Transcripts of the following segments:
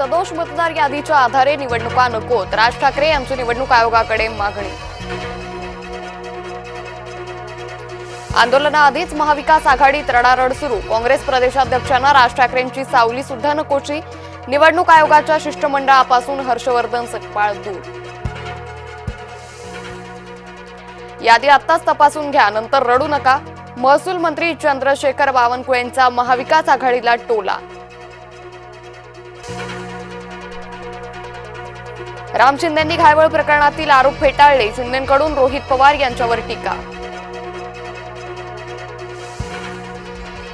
सदोष मतदार यादीच्या आधारे निवडणुका नकोत, राज ठाकरे यांची निवडणूक आयोगाकडे मागणी. आंदोलनाआधीच महाविकास आघाडीत रडारड सुरू. काँग्रेस प्रदेशाध्यक्षांना राज ठाकरेंची सावली सुद्धा नकोची. निवडणूक आयोगाच्या शिष्टमंडळापासून हर्षवर्धन सकपाळ दूर. यादी आत्ताच तपासून घ्या, नंतर रडू नका. महसूल मंत्री चंद्रशेखर बावनकुळेंचा महाविकास आघाडीला टोला. राम शिंदेंनी घायवळ प्रकरणातील आरोप फेटाळले. शिंदेंकडून रोहित पवार यांच्यावर टीका.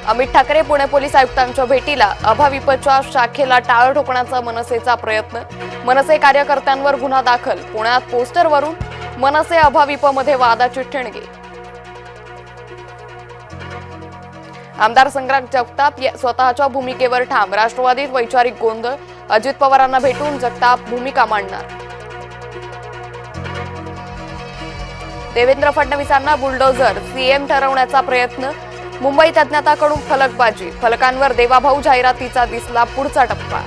अमित ठाकरे पुणे पोलीस आयुक्तांच्या भेटीला. अभाविपच्या शाखेला टाळं ठोकण्याचा मनसेचा प्रयत्न. मनसे कार्यकर्त्यांवर गुन्हा दाखल. पुण्यात पोस्टरवरून मनसे अभाविपमध्ये वादाची ठिणगी. आमदार संग्राम जगताप स्वतःच्या भूमिकेवर ठाम. राष्ट्रवादीत वैचारिक गोंधळ. अजित पवारांना भेटून जगताप भूमिका मांडणार. देवेंद्र फडणवीसांना बुलडोझर. सीएम ठरवण्याचा प्रयत्न. मुंबईत अज्ञाताकडून फलकबाजी. फलकांवर देवाभाऊ जाहिरातीचा दिसला पुढचा टप्पा.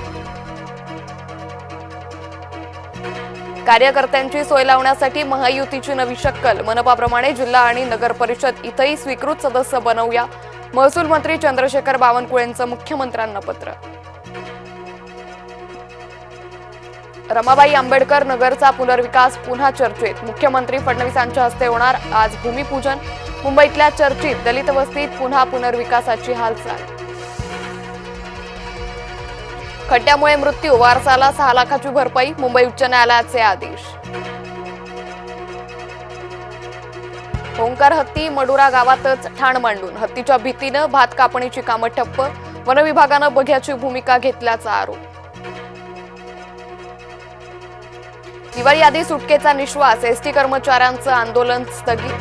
कार्यकर्त्यांची सोय लावण्यासाठी महायुतीची नवी शक्कल. मनपाप्रमाणे जिल्हा आणि नगर परिषद इथंही स्वीकृत सदस्य बनवूया. महसूल मंत्री चंद्रशेखर बावनकुळेंचं मुख्यमंत्र्यांना पत्र. रमाबाई आंबेडकर नगरचा पुनर्विकास पुन्हा चर्चेत. मुख्यमंत्री फडणवीसांच्या हस्ते होणार आज भूमिपूजन. मुंबईतल्या चर्चित दलित वस्तीत पुन्हा पुनर्विकासाची हालचाल. खड्ड्यामुळे मृत्यू, वारसाला 6 लाखाची भरपाई. मुंबई उच्च न्यायालयाचे आदेश. ओंकार हत्ती मडुरा गावातच ठाण मांडून. हत्तीच्या भीतीनं भात कापणीची कामं ठप्प. वनविभागानं बघ्याची भूमिका घेतल्याचा आरोप. दिवाळी आधी सुटकेचा निश्वास. एसटी कर्मचाऱ्यांचं आंदोलन स्थगित.